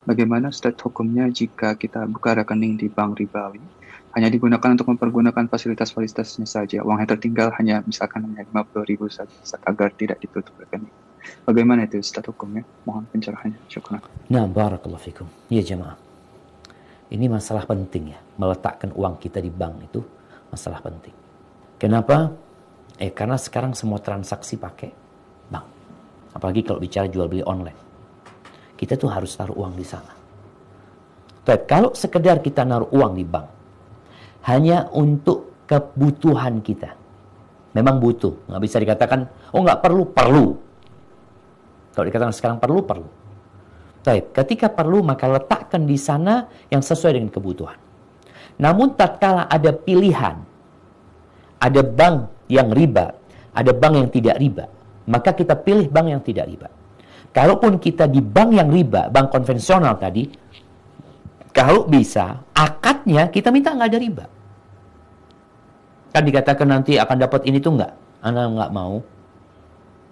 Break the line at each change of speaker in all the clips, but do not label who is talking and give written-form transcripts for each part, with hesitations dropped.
Bagaimana Ustadz hukumnya jika kita buka rekening di bank ribawi, hanya digunakan untuk mempergunakan fasilitas-fasilitasnya saja. Uang yang tertinggal hanya misalkan hanya 50.000 saja, Ustadz, agar tidak ditutup rekening. Bagaimana itu Ustadz hukumnya? Mohon pencerahannya. Syukran.
Nah, barakallahu fikum. Ya jemaah. Ini masalah penting ya. Meletakkan uang kita di bank itu masalah penting. Kenapa? Karena sekarang semua transaksi pakai bank. Apalagi kalau bicara jual beli online. Kita tuh harus taruh uang di sana. Tapi kalau sekedar kita naruh uang di bank, hanya untuk kebutuhan kita. Memang butuh. Nggak bisa dikatakan, oh nggak perlu, perlu. Kalau dikatakan sekarang perlu, perlu. Baik, ketika perlu maka letakkan di sana yang sesuai dengan kebutuhan. Namun tatkala ada pilihan, ada bank yang riba, ada bank yang tidak riba, maka kita pilih bank yang tidak riba. Kalaupun kita di bank yang riba, bank konvensional tadi, kalau bisa, akadnya kita minta nggak ada riba. Kan dikatakan nanti akan dapat ini tuh nggak, Anda nggak mau.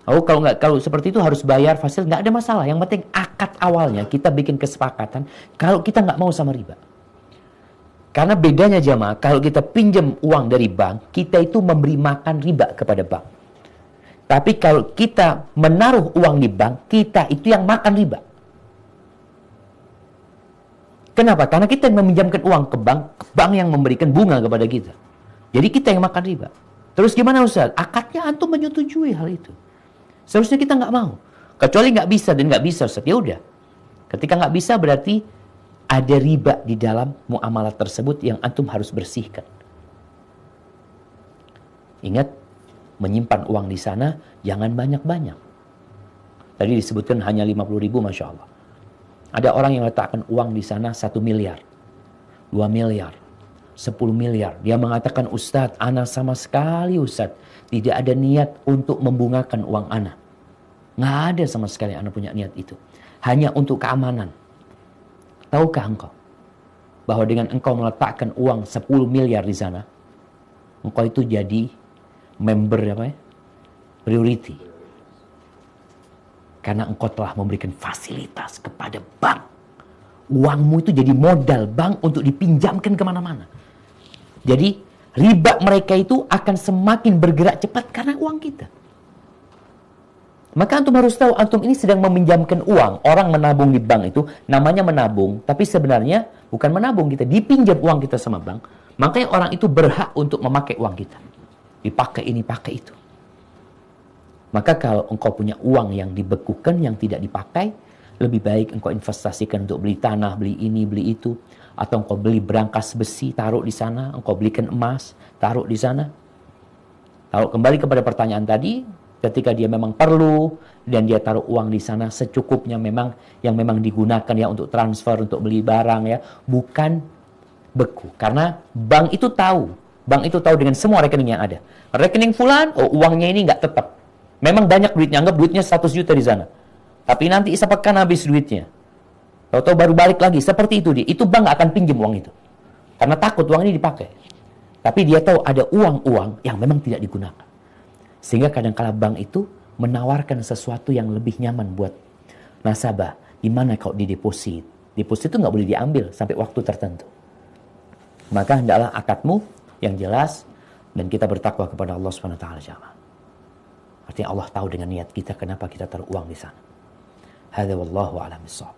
Oh, kalau seperti itu harus bayar fasilitas, nggak ada masalah. Yang penting akad awalnya kita bikin kesepakatan kalau kita nggak mau sama riba. Karena bedanya jamaah, kalau kita pinjam uang dari bank, kita itu memberi makan riba kepada bank. Tapi kalau kita menaruh uang di bank, kita itu yang makan riba. Kenapa? Karena kita yang meminjamkan uang ke bank yang memberikan bunga kepada kita. Jadi kita yang makan riba. Terus gimana Ustaz? Akadnya antum menyetujui hal itu. Seharusnya kita nggak mau. Kecuali nggak bisa dan nggak bisa, Ustaz. Ya udah. Ketika nggak bisa berarti ada riba di dalam muamalah tersebut yang antum harus bersihkan. Ingat, menyimpan uang di sana jangan banyak-banyak. Tadi disebutkan hanya 50.000, Masya Allah. Ada orang yang letakkan uang di sana 1 miliar, 2 miliar, 10 miliar. Dia mengatakan, Ustadz, ana sama sekali Ustadz tidak ada niat untuk membungakan uang ana. Nggak ada sama sekali ana punya niat itu. Hanya untuk keamanan. Tahukah engkau bahwa dengan engkau meletakkan uang 10 miliar di sana, engkau itu jadi member priority. Karena engkau telah memberikan fasilitas kepada bank. Uangmu itu jadi modal bank untuk dipinjamkan kemana-mana. Jadi riba mereka itu akan semakin bergerak cepat karena uang kita. Maka antum harus tahu, antum ini sedang meminjamkan uang. Orang menabung di bank itu namanya menabung, tapi sebenarnya bukan menabung, kita dipinjam uang kita sama bank. Makanya orang itu berhak untuk memakai uang kita. Dipakai ini, pakai itu. Maka kalau engkau punya uang yang dibekukan, yang tidak dipakai, lebih baik engkau investasikan untuk beli tanah, beli ini, beli itu. Atau engkau beli berangkas besi, taruh di sana. Engkau belikan emas, taruh di sana. Kalau kembali kepada pertanyaan tadi, ketika dia memang perlu, dan dia taruh uang di sana secukupnya memang, yang memang digunakan ya untuk transfer, untuk beli barang ya. Bukan beku. Karena bank itu tahu. Bank itu tahu dengan semua rekening yang ada. Rekening fulan, oh uangnya ini nggak tetap. Memang banyak duitnya, anggap duitnya 100 juta di sana. Tapi nanti sepekan habis duitnya. Tahu-tahu baru balik lagi. Seperti itu dia. Itu bank nggak akan pinjam uang itu. Karena takut uang ini dipakai. Tapi dia tahu ada uang-uang yang memang tidak digunakan. Sehingga kadang-kala bank itu menawarkan sesuatu yang lebih nyaman buat nasabah. Di mana kalau di deposit. Deposit itu nggak boleh diambil sampai waktu tertentu. Maka hendaklah akadmu yang jelas dan kita bertakwa kepada Allah Subhanahu wa taala. Artinya Allah tahu dengan niat kita kenapa kita taruh uang di sana. Hadza wallahu a'lam bissawab.